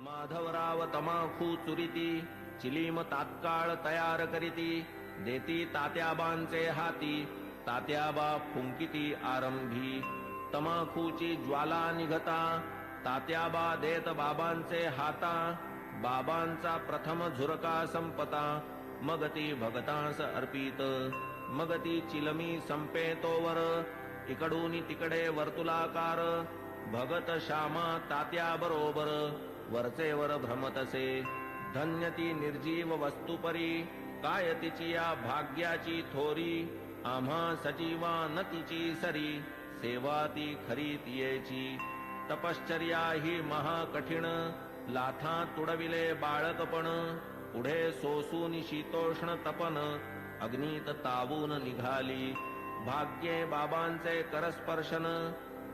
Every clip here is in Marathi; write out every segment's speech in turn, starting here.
माधवराव तमाखू चुरिती चिलीम तात्काळ तयार करीती देती तात्याबांचे हाती तात्याबा फुंकिती आरंभी तमाखूची ज्वाला निघता तात्याबा देत बाबांचे हाता बाबांचा प्रथम झुरका संपता मग ती भगतांस अर्पित मग ती चिलमी संपे तोवर इकडून तिकडे वर्तुलाकार भगत श्यामा तात्या बरोबर वरचेवर भ्रमतसे धन्य ती निर्जीव वस्तुपरी काय तिची या भाग्याची थोरी आम्हा सजीवा न तिची सरी सेवा ती खरी तियेची तपश्चर्या ही महाकठीण लाथा तुडविले बाळकपण पुढे सोसून शीतोष्ण तपन अग्नीत तावून निघाली भाग्ये बाबांचे करस्पर्शन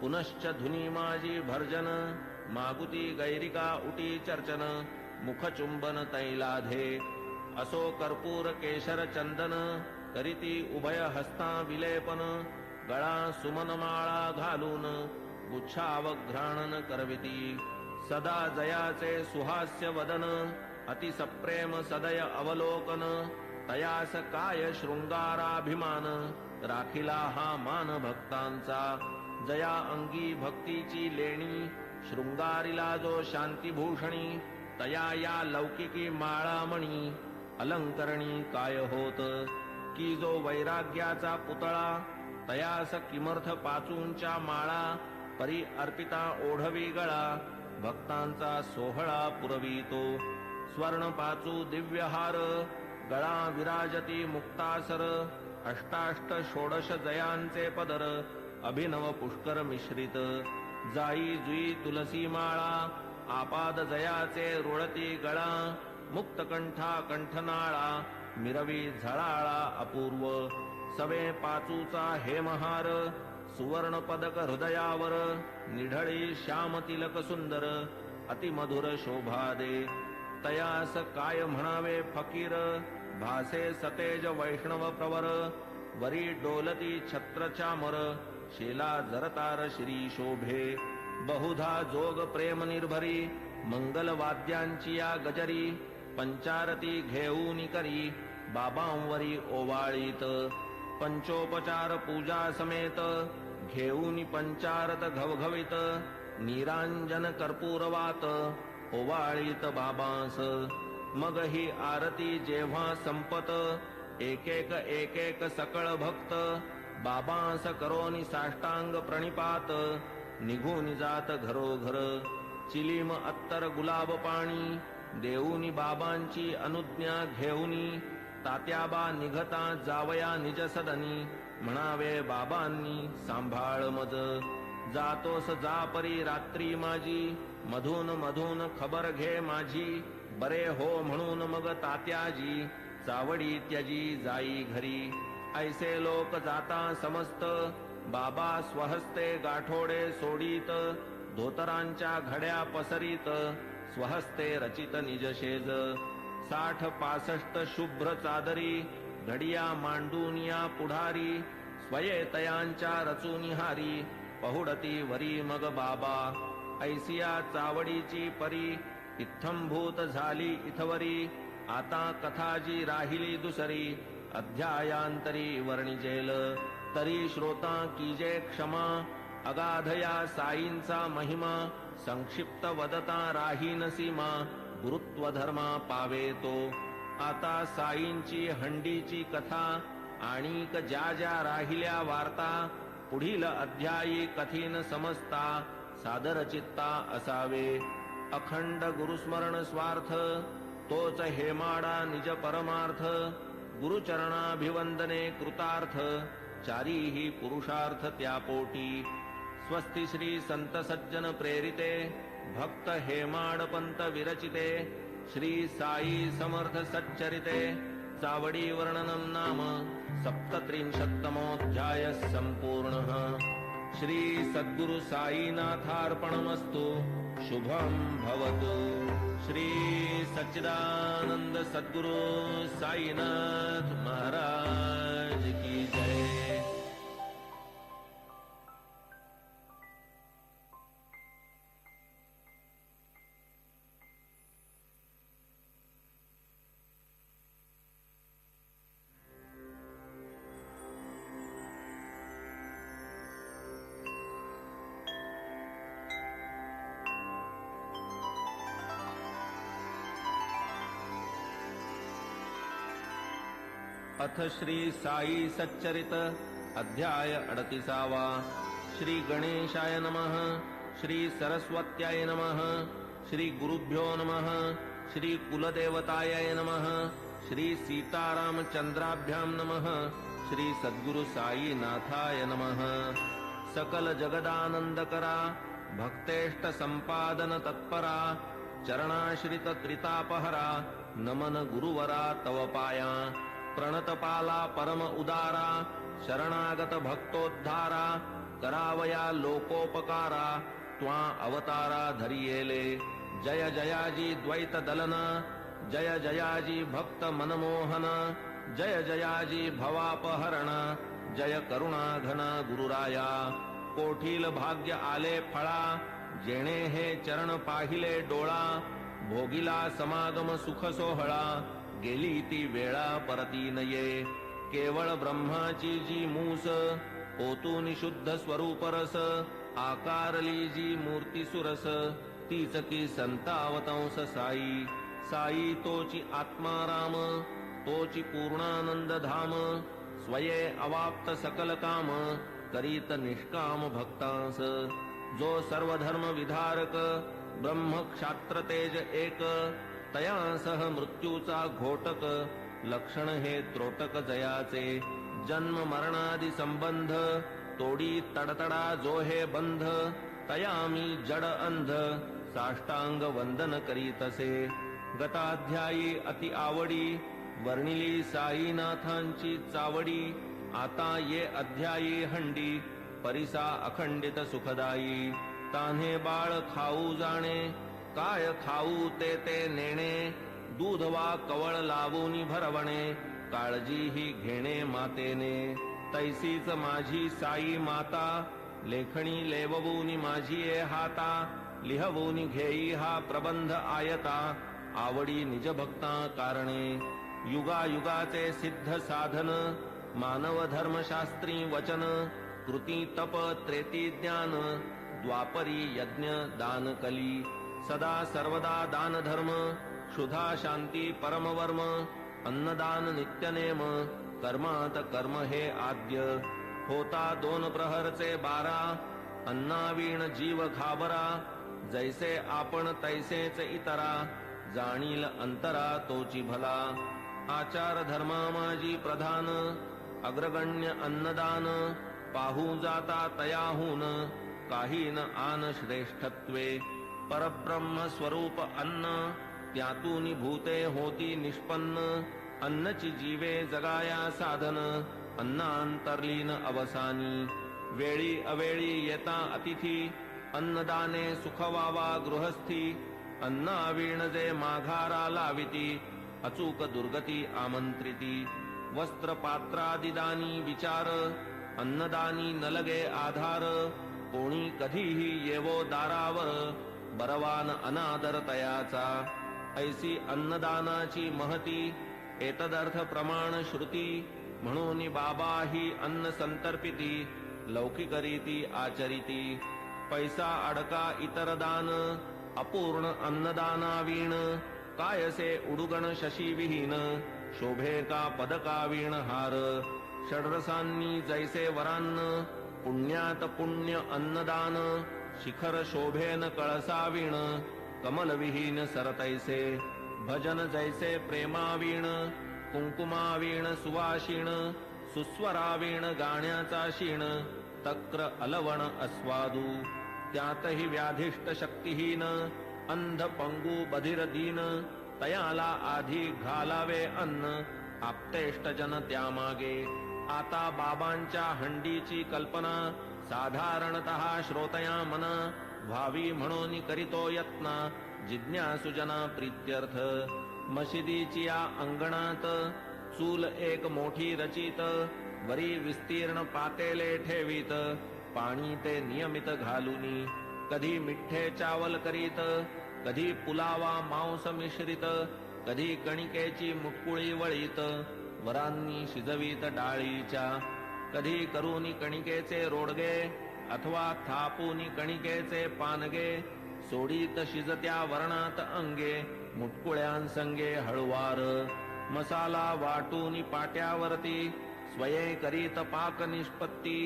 पुनश्च धुनी माझी भर्जन मागुती गैरिका उटी चर्चन मुखचुंबन तैलाधे असो कर्पूर केशर चंदन करीती उभय हस्ता विलेपन गळा सुमनमाळा घालून गुच्छावघ्राणन करविती सदा जयाचे सुहास्य वदन अति सप्रेम सदय अवलोकन तयास काय शृंगाराभिमान राखिला हा मान भक्तांचा जया अंगी भक्तीची लेणी शृंगारिला जो शांतीभूषणी तया या लौकिकी माळामणी अलंकरणी काय होत की जो वैराग्याचा पुतळा तयास किमर्थ पाचूंच्या माळा परी अर्पिता ओढवी गळा भक्तांचा सोहळा पुरवितो स्वर्ण पाचू दिव्यहार गळा विराजती मुक्तासर अष्टाष्ट षोडश जयांचे पदर अभिनव पुष्कर मिश्रित जाई जुई तुलसी माळा आपाद जयाचे रुळती गळा मुक्तकंठा कंठनाळा मिरवी झळाळा अपूर्व सवे पाचूचा हेमहार सुवर्ण पदक हृदयावर निढळी श्याम तिलक सुंदर अतिमधुर शोभा दे तयास काय म्हणावे फकीर भासे सतेज वैष्णव प्रवर वरी डोलती छत्र चामर शेला जरतार श्री शोभे बहुधा जोग प्रेम निर्भरी मंगल वाद्यांची या गजरी पंचारती घेऊन करी बाबांवरी ओवाळीत पंचोपचार पूजा समेत घेऊन पंचारत घवघवीत निरांजन कर्पूरवात ओवाळीत बाबांस मग ही आरती जेव्हा संपत एक एक सकळ भक्त बाबांस करोनी साष्टांग प्रणिपात निघून जात घरोघर चिलीम अत्तर गुलाब पाणी देऊनी बाबांची अनुज्ञा घेऊनी तात्याबा निघता जावया निज सदनी म्हणावे बाबांनी सांभाळ मज जातोस जा परी रात्री माझी मधून मधून खबर घे माझी बरे हो म्हणून मग तात्याजी चावडी त्यजी जाई घरी ऐसे लोक जाता समस्त बाबा स्वहस्ते गाठोडे सोडीत धोतरांच्या घड्या पसरीत स्वहस्ते रचित निजशेज 60-65 शुभ्र चादरी घडिया मांडूनिया पुढारी स्वयेतयांच्या रचुनिहारी पहुडती वरी मग बाबा ऐसिया चावडीची परी इत्थंभूत झाली इथवरी आता कथाजी राहिली दुसरी अध्यायांतरी वर्णिजेल तरी श्रोता कीजे क्षमा अगाधया साईंचा महिमा संक्षिप्त वदता राहीन सीमा गुरुत्व धर्मा पावे तो आता साईंची हंडीची कथा आणिक ज्या ज्या राहिल्या वार्ता पुढील अध्यायी कथीन समजता सादर चित्ता असावे अखंड गुरुस्मरण स्वार्थ तोच हेमाडा निज परमार्थ गुरुचरणाभिवंदने कृतार्थ चारीही पुरुषार्थ त्यापोटी स्वस्ति श्री संत सज्जन प्रेरिते भक्त हेमाडपंत विरचिते श्री साई समर्थ सच्चरिते चावडी वर्णनम नाम 37तमोऽध्याय संपूर्णः श्री सद्गुरु साईनाथार्पणमस्तु शुभं भवतु श्री सच्चिदानंद सद्गुरु साईनाथ महाराज की जय। अथ श्री साई सच्चरित अध्याय 38वा। श्री गणेशाय नमः। श्री सरस्वत्याय नमः। श्री गुरुभ्यो नमः। श्री कुलदेवताय नमः। श्री सीतारामचंद्राभ्यां नमः। श्री सद्गुरु साई नाथाय नमः। सकल जगदानंदकरा भक्तेष्ट संपादन तत्परा चरणाश्रित त्रितापहरा नमन गुरुवरा तव पाया प्रणतपाला परम उदारा शरणागत भक्तोद्धारा करावया लोकोपकारा त्वा अवतारा धरियेले जय जयाजी द्वैत दलना जय जयाजी भक्त मनमोहन जय जयाजी भवापहरण जय करुणा घन गुरुराया कोठील भाग्य आले फळा जेणे हे चरण पाहिले डोळा भोगिला समागम सुख सोहळा गेली ती वेळा परती नये केवळ ब्रह्माची जी मूस ओतून शुद्ध स्वरूप रस आकारली जी मूर्ती सुरस तीच की संतावतंस साई साई तोची आत्माराम तोची पूर्णानंद धाम स्वये अवाप्त सकल काम करीत निष्काम भक्तांस जो सर्व धर्म विधारक ब्रह्म क्षात्र तेज एक तया सह मृत्यूचा घोटक लक्षण हे त्रोटक जयाचे जन्म मरणादि संबंध तोडी तडतडा जो हे बंध तया मी जड अंध साष्टांग वंदन करीतसे गताध्यायी अति आवडी वर्णिली साईनाथांची चावडी आता ये अध्यायी हंडी परिसा अखंडित सुखदायी तान्हे बाळ खाऊ जाणे काय खाऊ ते नेणे दूध वा कवळ लावूनी भरवणे काळजी ही घेणे मातेने तैसीच माझी साई माता लेखणी लेववूनी माझी ए हाता लिहवूनी घेई हा प्रबंध आयता आवडी निज भक्ता कारणे युगायुगाचे सिद्ध साधन मानव धर्मशास्त्री वचन कृती तप त्रेती ज्ञान द्वापरी यज्ञ दान कली सदा सर्वदा दान धर्म क्षुधा शांती परमवर्म अन्नदान नित्यनेम कर्मात कर्म हे आद्य होता 2 प्रहरचे 12 अन्नावीण जीव घाबरा जैसे आपण तैसेच इतरा जाणील अंतरा तोची भला आचार धर्मा माझी प्रधान अग्रगण्य अन्नदान पाहू जाता तयाहून काही न आन श्रेष्ठत्वे परब्रह्म स्वरूप अन्न त्यातून भूते होती निष्पन्न अन्नची जीवे जगाया साधन अन्नांतर्लीन अवसानी वेळी अवेळी येता अतिथी अन्नदाने सुखवावा गृहस्थी अन्नावीण जे माघारा लाविती अचूक दुर्गती आमंत्रिती वस्त्र पात्रादिदानी विचार अन्नदानी नलगे आधार कोणी कधीही येवो दारावर बरवान अनादर तयाचा ऐसी अन्नदानाची महती एतदर्थ प्रमाण श्रुती म्हणून बाबा ही अन्न संतर्पिती लौकिकरीती आचरिती पैसा अडका इतर दान अपूर्ण अन्नदानावीण कायसे उडुगण शशी विहीन शोभे का पदकावीण हार षड्रसांनी जैसे वरान्न पुण्यात पुण्य अन्नदान शिखर शोभेन कळसावीण कमलविहीन सरतैसे भजन जैसे प्रेमावीण कुंकुमावीण सुवाशीण सुस्वरावीण गाण्याचा शीण तक्र अलवण अस्वादू त्यातही व्याधिष्ट शक्तिहीन अंध पंगू बधिर दीन तयाला आधी घालावे अन्न आप्तेष्टजन त्यामागे आता बाबांच्या हंडीची कल्पना साधारणतः श्रोतया मन व्हावी म्हणून करीतो यत्न जिज्ञासुजना प्रीत्यर्थ मशिदीची या अंगणात चूल एक मोठी रचित वरी विस्तीर्ण पातेले ठेवीत पाणी ते नियमित घालूनी कधी मिठ्ठे चावल करीत कधी पुलावा मांस मिश्रित कधी कणिकेची मुटकुळी वळीत वरांनी शिजवीत डाळीच्या कधी करूनी कणिकेचे रोडगे अथवा थापूनी कणिकेचे पानगे सोडीत शिजत्या वर्णात अंगे मुटकुळ्यांसंगे हळुवार मसाला वाटून पाट्यावरती स्वये करीत पाक निष्पत्ती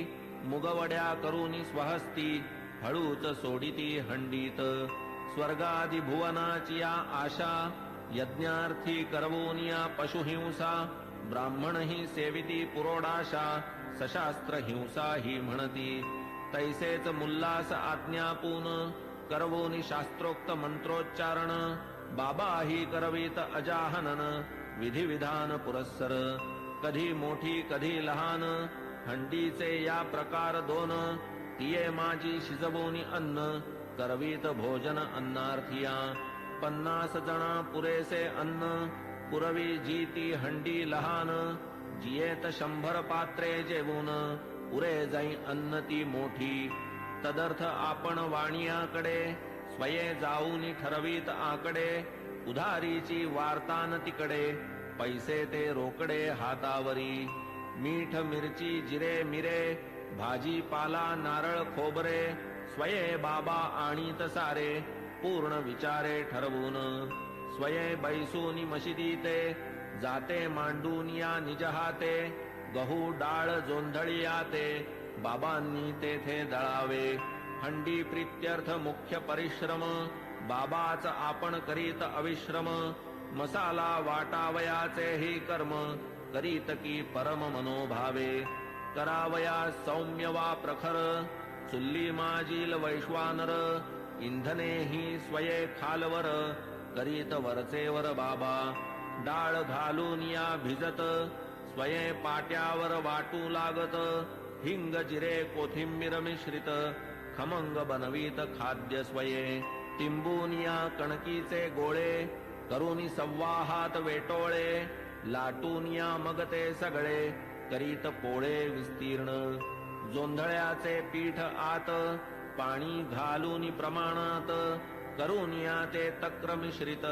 मुगवड्या करूनी स्वहस्ती हळूच सोडिती हंडीत स्वर्गादि भुवनाची या आशा यज्ञार्थी करवोनिया पशुहिंसा ब्राह्मण ही सेविती पुरोडाशा सशास्त्र हिंसा ही म्हणती तैसेच मुल्लास आज्ञापून करवोनी शास्त्रोक्त मंत्रोच्चारण बाबा ही करवीत अजाहनन विधिविधान पुरस्सर कधी मोठी कधी लहान हंडीचे या प्रकार दोन तिये माझी शिजवोनी अन्न करवीत भोजन अन्नार्थिया 50 जना पुरेसे अन्न पुरवी जीती हंडी लहान जियेत 100 पात्रे जेवून पुरे जाई अन्न ती मोठी तदर्थ आपण वाणियाकडे स्वये जाऊनी ठरवीत आकडे उधारीची वार्तान तिकडे पैसे ते रोकडे हातावरी मीठ मिरची जिरे मिरे भाजीपाला नारळ खोबरे स्वये बाबा आणीत सारे पूर्ण विचारे ठरवून स्वये बैसूनी मशिदीते जाते मांडून या निज हाते गहू डाळ जोंधळियाते बाबांनी तेथे दळावे हंडी प्रीत्यर्थ मुख्य परिश्रम बाबाच आपण करीत अविश्रम मसाला वाटावयाचे ही कर्म करीत की परम मनोभावे करावया सौम्य वा प्रखर चुल्ली माजील वैश्वानर इंधने ही स्वये खालवर करीत वरचेवर बाबा डाळ घालून या भिजत स्वये पाट्यावर वाटू लागत हिंग जिरे कोथिंबीर मिश्रित खमंग बनवीत खाद्य स्वये तिंबून या कणकीचे गोळे करूनी सव्वाहात वेटोळे लाटून या मग ते सगळे करीत पोळे विस्तीर्ण जोंधळ्याचे पीठ आत पाणी घालून प्रमाणात करून या ते तक्र मिश्रित